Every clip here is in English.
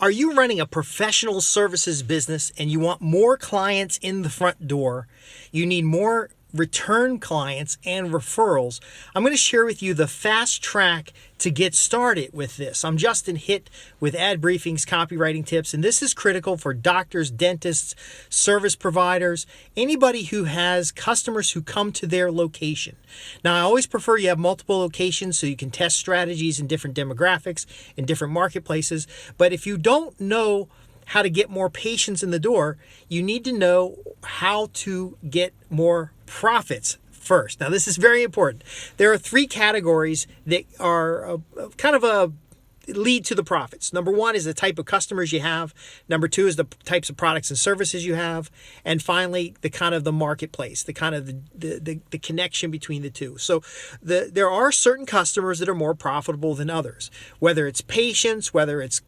Are you running a professional services business and you want more clients in the front door? You need more return clients and referrals. I'm going to share with you the fast track to get started with this. I'm Justin Hitt with Ad Briefing's Copywriting Tips, and this is critical for doctors, dentists, service providers, anybody who has customers who come to their location. Now, I always prefer you have multiple locations so you can test strategies in different demographics, in different marketplaces, but if you don't know how to get more patients in the door, you need to know how to get more profits first. Now, this is very important. There are three categories that are kind of a lead to the profits. Number one is the type of customers you have. Number two is the types of products and services you have. And finally, the kind of the marketplace, the kind of the connection between the two. So there are certain customers that are more profitable than others, whether it's patients, whether it's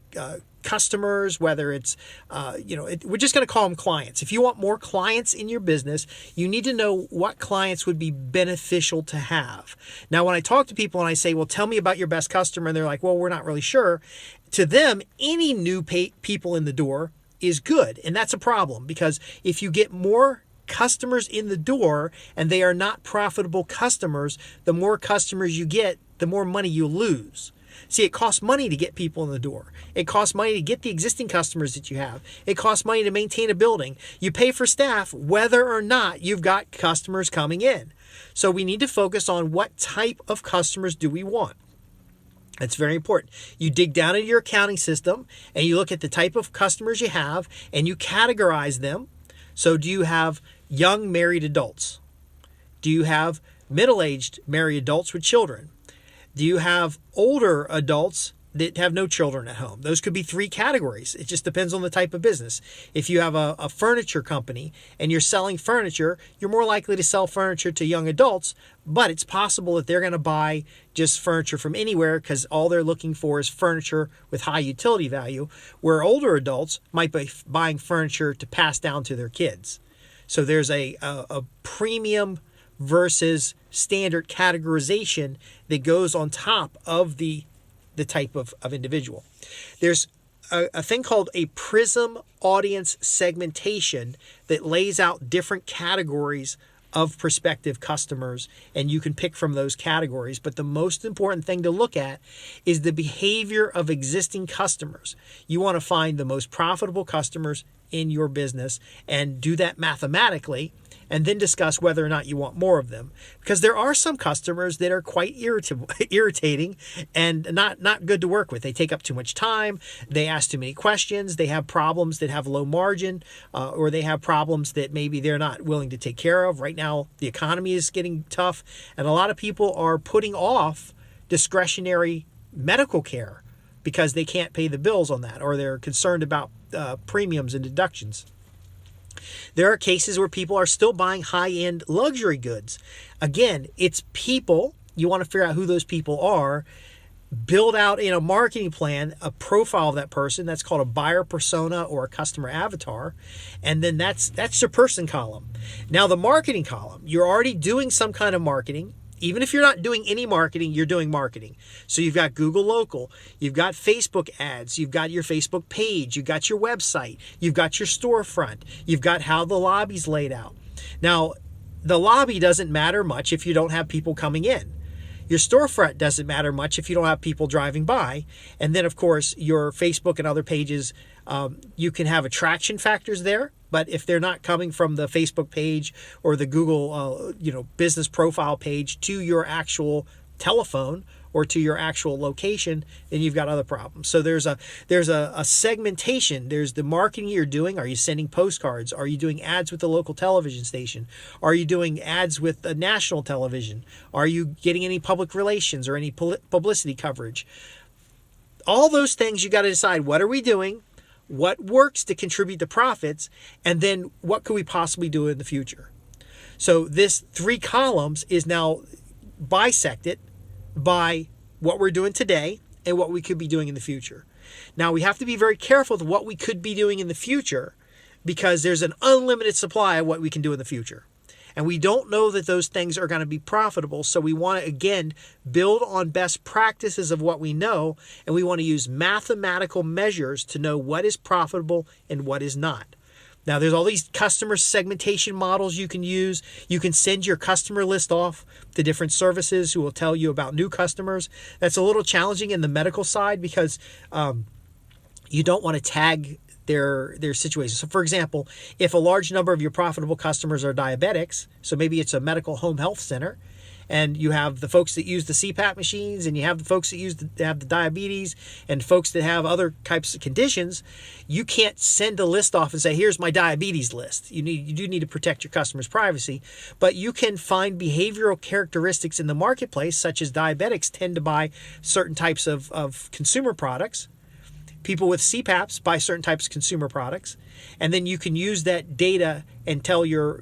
customers, whether it's, we're just going to call them clients. If you want more clients in your business, you need to know what clients would be beneficial to have. Now, when I talk to people and I say, well, tell me about your best customer, and they're like, well, we're not really sure. To them, any new people in the door is good. And that's a problem, because if you get more customers in the door and they are not profitable customers, the more customers you get, the more money you lose. See, it costs money to get people in the door. It costs money to get the existing customers that you have. It costs money to maintain a building. You pay for staff whether or not you've got customers coming in. So we need to focus on what type of customers do we want. That's very important. You dig down into your accounting system and you look at the type of customers you have and you categorize them. So do you have young married adults? Do you have middle-aged married adults with children? Do you have older adults that have no children at home? Those could be three categories. It just depends on the type of business. If you have a furniture company and you're selling furniture, you're more likely to sell furniture to young adults, but it's possible that they're going to buy just furniture from anywhere because all they're looking for is furniture with high utility value, where older adults might be buying furniture to pass down to their kids. So there's a premium versus standard categorization that goes on top of the type of individual. There's a thing called a Prism audience segmentation that lays out different categories of prospective customers, and you can pick from those categories. But the most important thing to look at is the behavior of existing customers. You want to find the most profitable customers in your business and do that mathematically, and then discuss whether or not you want more of them. Because there are some customers that are quite irritating and not good to work with. They take up too much time, they ask too many questions, they have problems that have low margin, or they have problems that maybe they're not willing to take care of. Right now, the economy is getting tough, and a lot of people are putting off discretionary medical care because they can't pay the bills on that, or they're concerned about premiums and deductions. There are cases where people are still buying high-end luxury goods. Again, it's people. You want to figure out who those people are. Build out in a marketing plan a profile of that person. That's called a buyer persona or a customer avatar. And then that's your person column. Now, the marketing column, you're already doing some kind of marketing. Even if you're not doing any marketing, you're doing marketing. So you've got Google Local, you've got Facebook ads, you've got your Facebook page, you've got your website, you've got your storefront, you've got how the lobby's laid out. Now, the lobby doesn't matter much if you don't have people coming in. Your storefront doesn't matter much if you don't have people driving by. And then, of course, your Facebook and other pages, you can have attraction factors there. But if they're not coming from the Facebook page or the Google, business profile page to your actual telephone or to your actual location, then you've got other problems. So there's a segmentation. There's the marketing you're doing. Are you sending postcards? Are you doing ads with the local television station? Are you doing ads with the national television? Are you getting any public relations or any publicity coverage? All those things you got to decide. What are we doing? What works to contribute to profits, and then what could we possibly do in the future? So this three columns is now bisected by what we're doing today and what we could be doing in the future. Now, we have to be very careful with what we could be doing in the future, because there's an unlimited supply of what we can do in the future. And we don't know that those things are going to be profitable. So we want to, again, build on best practices of what we know. And we want to use mathematical measures to know what is profitable and what is not. Now, there's all these customer segmentation models you can use. You can send your customer list off to different services who will tell you about new customers. That's a little challenging in the medical side because you don't want to tag their situation. So, for example, if a large number of your profitable customers are diabetics, so maybe it's a medical home health center, and you have the folks that use the CPAP machines, and you have the folks that have the diabetes, and folks that have other types of conditions, you can't send a list off and say, here's my diabetes list. You do need to protect your customers' privacy, but you can find behavioral characteristics in the marketplace, such as diabetics tend to buy certain types of consumer products. People with CPAPs buy certain types of consumer products, and then you can use that data and tell your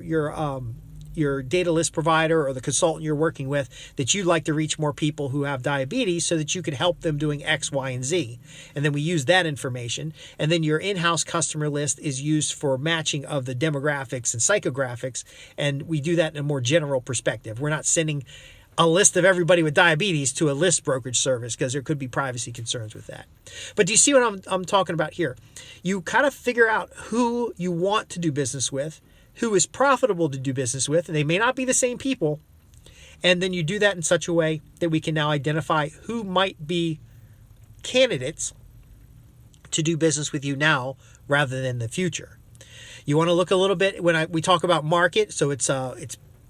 data list provider or the consultant you're working with that you'd like to reach more people who have diabetes so that you can help them doing X, Y, and Z. And then we use that information. And then your in-house customer list is used for matching of the demographics and psychographics. And we do that in a more general perspective. We're not sending a list of everybody with diabetes to a list brokerage service because there could be privacy concerns with that. But do you see what I'm talking about here? You kind of figure out who you want to do business with, who is profitable to do business with, and they may not be the same people. And then you do that in such a way that we can now identify who might be candidates to do business with you now rather than the future. You want to look a little bit when we talk about market, so it's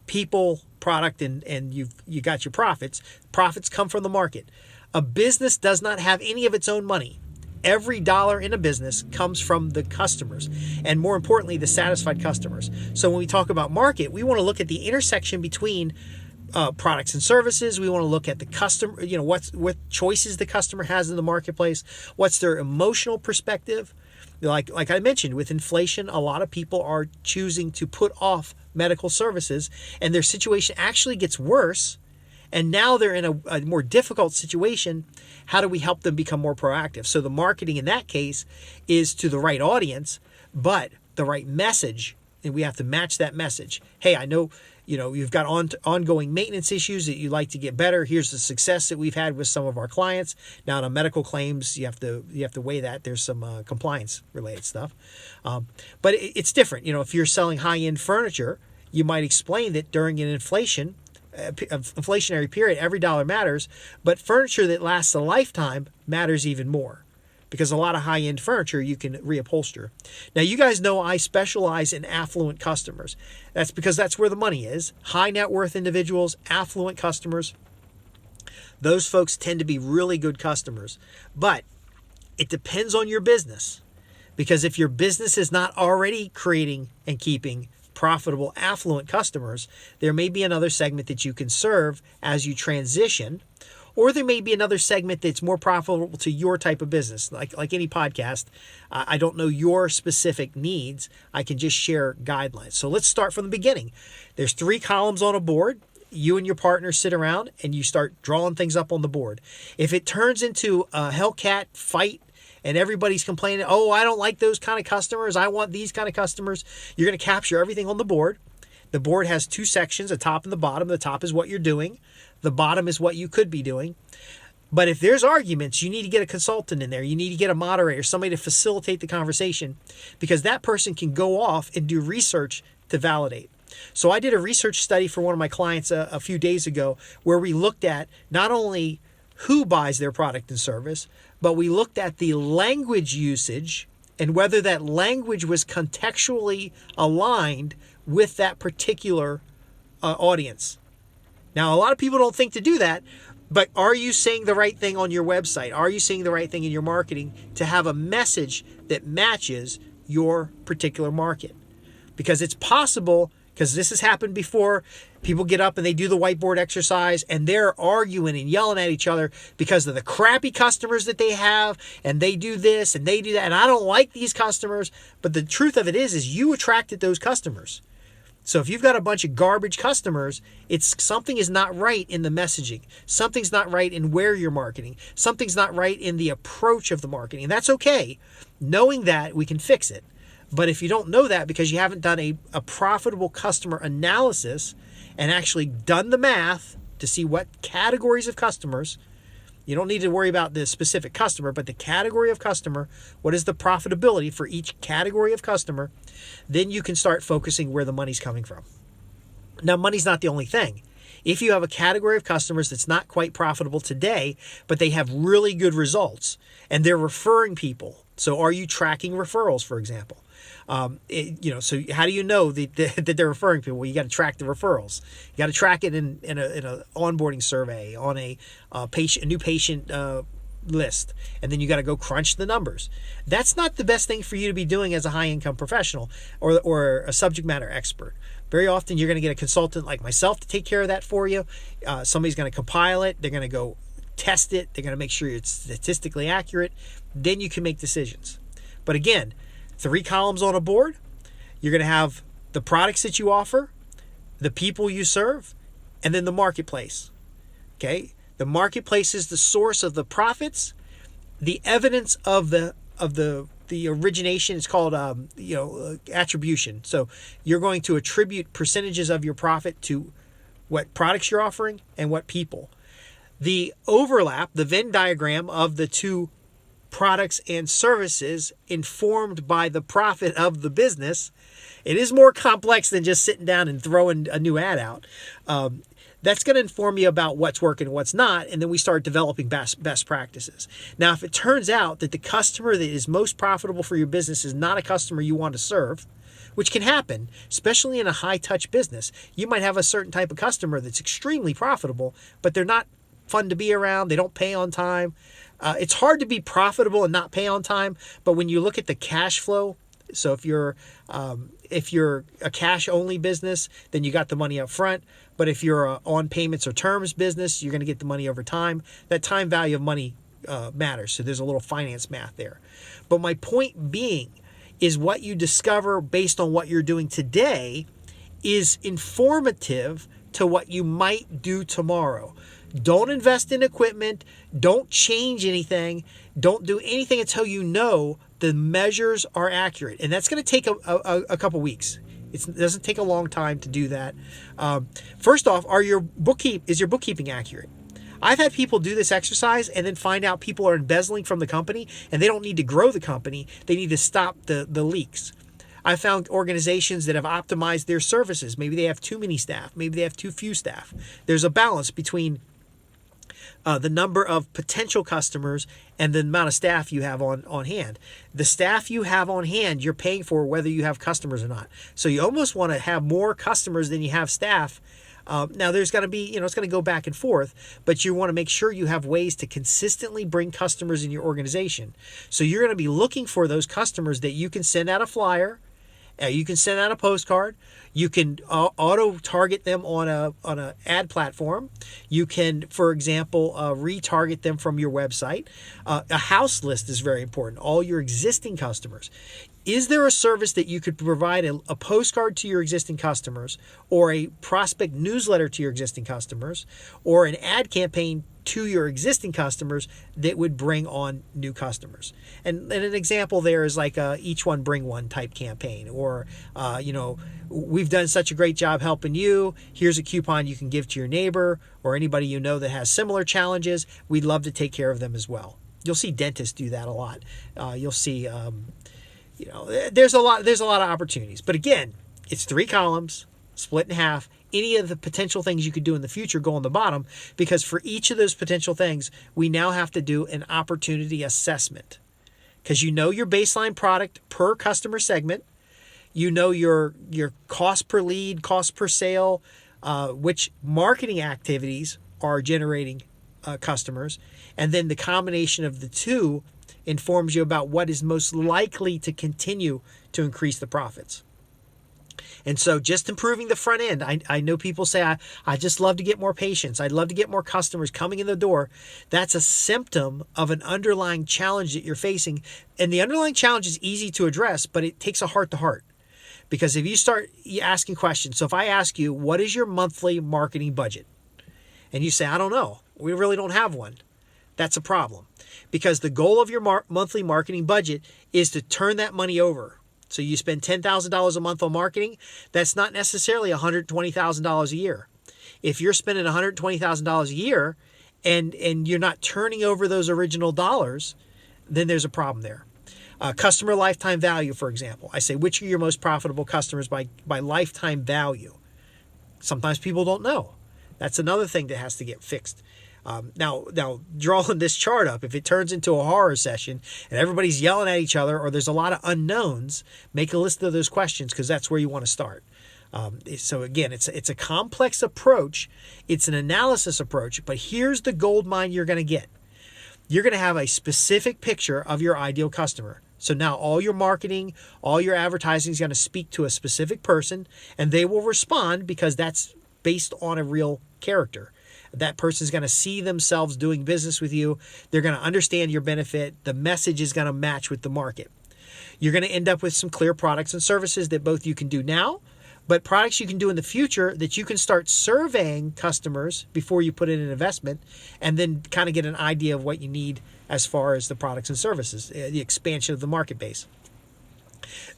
people, product, and you got your profits. Profits come from the market. A business does not have any of its own money. Every dollar in a business comes from the customers, and more importantly, the satisfied customers. So when we talk about market, we want to look at the intersection between products and services. We want to look at the customer, what choices the customer has in the marketplace. What's their emotional perspective? Like I mentioned, with inflation, a lot of people are choosing to put off medical services, and their situation actually gets worse. And now they're in a more difficult situation. How do we help them become more proactive? So the marketing in that case is to the right audience, but the right message, and we have to match that message. Hey, I know you've got ongoing maintenance issues that you'd like to get better. Here's the success that we've had with some of our clients. Now, on medical claims, you have to weigh that. There's some compliance related stuff, but it's different. If you're selling high-end furniture, you might explain that during an inflationary period, every dollar matters, but furniture that lasts a lifetime matters even more, because a lot of high-end furniture you can reupholster. Now, you guys know I specialize in affluent customers. That's because that's where the money is. High net worth individuals, affluent customers, those folks tend to be really good customers. But it depends on your business, because if your business is not already creating and keeping profitable, affluent customers, there may be another segment that you can serve as you transition, or there may be another segment that's more profitable to your type of business. Like any podcast, I don't know your specific needs. I can just share guidelines. So let's start from the beginning. There's 3 columns on a board. You and your partner sit around and you start drawing things up on the board. If it turns into a Hellcat fight, and everybody's complaining, oh, I don't like those kind of customers, I want these kind of customers, you're going to capture everything on the board. The board has 2 sections, the top and the bottom. The top is what you're doing. The bottom is what you could be doing. But if there's arguments, you need to get a consultant in there. You need to get a moderator, somebody to facilitate the conversation, because that person can go off and do research to validate. So I did a research study for one of my clients a few days ago where we looked at not only who buys their product and service, but we looked at the language usage and whether that language was contextually aligned with that particular audience. Now, a lot of people don't think to do that, but are you saying the right thing on your website? Are you saying the right thing in your marketing to have a message that matches your particular market? Because it's possible, because this has happened before, people get up and they do the whiteboard exercise and they're arguing and yelling at each other because of the crappy customers that they have, and they do this and they do that, and I don't like these customers. But the truth of it is you attracted those customers. So if you've got a bunch of garbage customers, something is not right in the messaging. Something's not right in where you're marketing. Something's not right in the approach of the marketing. And that's okay. Knowing that, we can fix it. But if you don't know that because you haven't done a profitable customer analysis and actually done the math to see what categories of customers, you don't need to worry about the specific customer, but the category of customer, what is the profitability for each category of customer, then you can start focusing where the money's coming from. Now, money's not the only thing. If you have a category of customers that's not quite profitable today, but they have really good results and they're referring people. So are you tracking referrals, for example? So how do you know that they're referring people? Well, you got to track the referrals. You got to track it in a onboarding survey, on a new patient list, and then you got to go crunch the numbers. That's not the best thing for you to be doing as a high income professional or a subject matter expert. Very often you're going to get a consultant like myself to take care of that for you. Somebody's going to compile it. They're going to go test it. They're going to make sure it's statistically accurate. Then you can make decisions. But again, 3 columns on a board. You're going to have the products that you offer, the people you serve, and then the marketplace. Okay? The marketplace is the source of the profits. The evidence of the origination is called attribution. So you're going to attribute percentages of your profit to what products you're offering and what people. The overlap, the Venn diagram of the two products and services informed by the profit of the business, it is more complex than just sitting down and throwing a new ad out. That's going to inform you about what's working and what's not, and then we start developing best practices. Now, if it turns out that the customer that is most profitable for your business is not a customer you want to serve, which can happen, especially in a high-touch business, you might have a certain type of customer that's extremely profitable, but they're not fun to be around, they don't pay on time. It's hard to be profitable and not pay on time, but when you look at the cash flow, so if you're a cash-only business, then you got the money up front. But if you're a on payments or terms business, you're going to get the money over time. That time value of money matters. So there's a little finance math there. But my point being is what you discover based on what you're doing today is informative to what you might do tomorrow. Don't invest in equipment. Don't change anything. Don't do anything until you know the measures are accurate. And that's going to take a couple weeks. It doesn't take a long time to do that. First off, is your bookkeeping accurate? I've had people do this exercise and then find out people are embezzling from the company and they don't need to grow the company. They need to stop the leaks. I found organizations that have optimized their services. Maybe they have too many staff. Maybe they have too few staff. There's a balance between the number of potential customers and the amount of staff you have on hand. The staff you have on hand, you're paying for whether you have customers or not. So you almost want to have more customers than you have staff. Now there's going to be, it's going to go back and forth, but you want to make sure you have ways to consistently bring customers in your organization. So you're going to be looking for those customers that you can send out a flyer. You can send out a postcard. You can auto-target them on a ad platform. You can, for example, retarget them from your website. A house list is very important. All your existing customers. Is there a service that you could provide a postcard to your existing customers, or a prospect newsletter to your existing customers, or an ad campaign to your existing customers that would bring on new customers? And an example there is like a each one bring one type campaign, or we've done such a great job helping you. Here's a coupon you can give to your neighbor or anybody you know that has similar challenges. We'd love to take care of them as well. You'll see dentists do that a lot. You'll see there's a lot of opportunities. But again, it's 3 columns split in half. Any of the potential things you could do in the future go on the bottom, because for each of those potential things, we now have to do an opportunity assessment. Because you know your baseline product per customer segment, you know your cost per lead, cost per sale, which marketing activities are generating customers, and then the combination of the two informs you about what is most likely to continue to increase the profits. And so just improving the front end. I know people say, I just love to get more patients. I'd love to get more customers coming in the door. That's a symptom of an underlying challenge that you're facing. And the underlying challenge is easy to address, but it takes a heart-to-heart. Because if you start asking questions, so if I ask you, what is your monthly marketing budget? And you say, I don't know. We really don't have one. That's a problem. Because the goal of your monthly marketing budget is to turn that money over So you spend $10,000 a month on marketing, that's not necessarily $120,000 a year. If you're spending $120,000 a year and you're not turning over those original dollars, then there's a problem there. Customer lifetime value, for example. I say, which are your most profitable customers by lifetime value? Sometimes people don't know. That's another thing that has to get fixed. Now, drawing this chart up, if it turns into a horror session and everybody's yelling at each other or there's a lot of unknowns, make a list of those questions because that's where you want to start. So again, it's a complex approach. It's an analysis approach, but here's the gold mine you're going to get. You're going to have a specific picture of your ideal customer. So now all your marketing, all your advertising is going to speak to a specific person, and they will respond because that's based on a real character. That person is going to see themselves doing business with you. They're going to understand your benefit. The message is going to match with the market. You're going to end up with some clear products and services that both you can do now, but products you can do in the future that you can start surveying customers before you put in an investment and then kind of get an idea of what you need as far as the products and services, the expansion of the market base.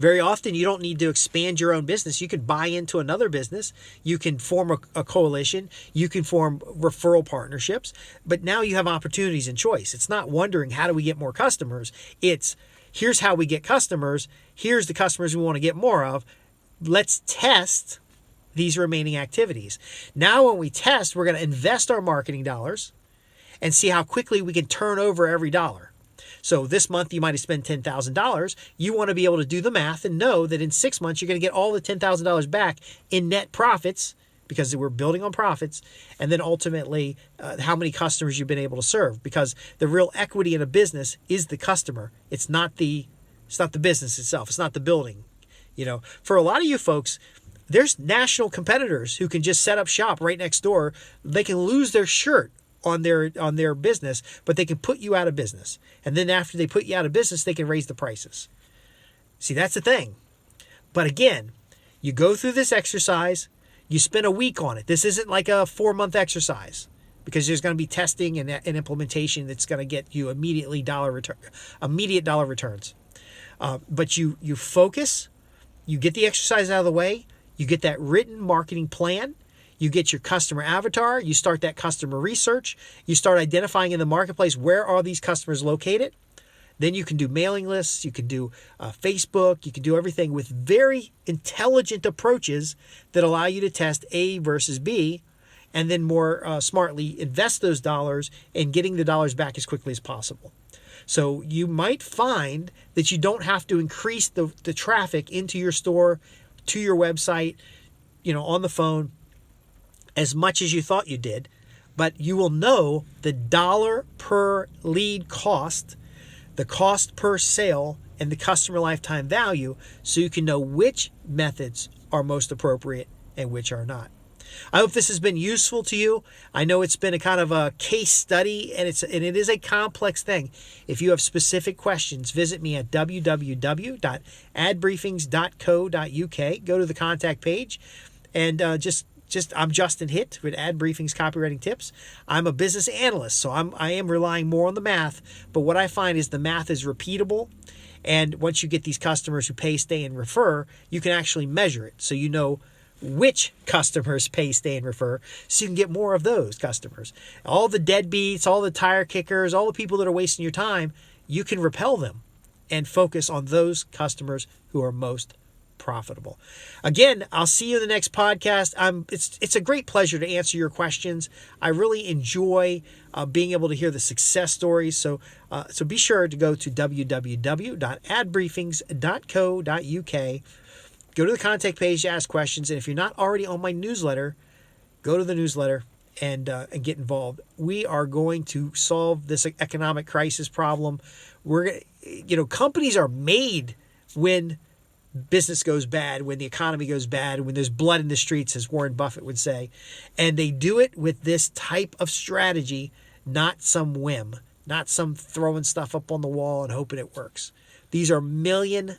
Very often, you don't need to expand your own business. You can buy into another business. You can form a coalition. You can form referral partnerships. But now you have opportunities and choice. It's not wondering, how do we get more customers? It's, here's how we get customers. Here's the customers we want to get more of. Let's test these remaining activities. Now, when we test, we're going to invest our marketing dollars and see how quickly we can turn over every dollar. So this month you might have spent $10,000. You want to be able to do the math and know that in 6 months you're going to get all the $10,000 back in net profits because we're building on profits. And then ultimately how many customers you've been able to serve, because the real equity in a business is the customer. It's not the business itself. It's not the building. You know, for a lot of you folks, there's national competitors who can just set up shop right next door. They can lose their shirt on their business, but they can put you out of business. And then after they put you out of business, they can raise the prices. See, that's the thing. But again, you go through this exercise, you spend a week on it. This isn't like a 4-month exercise because there's going to be testing and implementation that's going to get you immediate dollar returns. But you focus, you get the exercise out of the way, you get that written marketing plan, you get your customer avatar, you start that customer research, you start identifying in the marketplace where are these customers located. Then you can do mailing lists, you can do Facebook, you can do everything with very intelligent approaches that allow you to test A versus B, and then more smartly invest those dollars in getting the dollars back as quickly as possible. So you might find that you don't have to increase the traffic into your store, to your website, on the phone, as much as you thought you did, but you will know the dollar per lead cost, the cost per sale, and the customer lifetime value, so you can know which methods are most appropriate and which are not. I hope this has been useful to you. I know it's been a kind of a case study, and it is a complex thing. If you have specific questions, visit me at www.adbriefings.co.uk. Go to the contact page, and I'm Justin Hitt with Ad Briefings Copywriting Tips. I'm a business analyst, so I am relying more on the math. But what I find is the math is repeatable. And once you get these customers who pay, stay, and refer, you can actually measure it. So you know which customers pay, stay, and refer, so you can get more of those customers. All the deadbeats, all the tire kickers, all the people that are wasting your time, you can repel them and focus on those customers who are most profitable. Again, I'll see you in the next podcast. It's a great pleasure to answer your questions. I really enjoy being able to hear the success stories. So be sure to go to www.adbriefings.co.uk. Go to the contact page to ask questions. And if you're not already on my newsletter, go to the newsletter and get involved. We are going to solve this economic crisis problem. Companies are made when business goes bad, when the economy goes bad, when there's blood in the streets, as Warren Buffett would say. And they do it with this type of strategy, not some whim, not some throwing stuff up on the wall and hoping it works. These are $1 million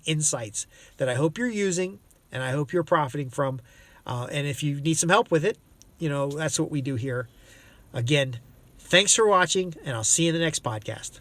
insights that I hope you're using and I hope you're profiting from. And if you need some help with it, that's what we do here. Again, thanks for watching, and I'll see you in the next podcast.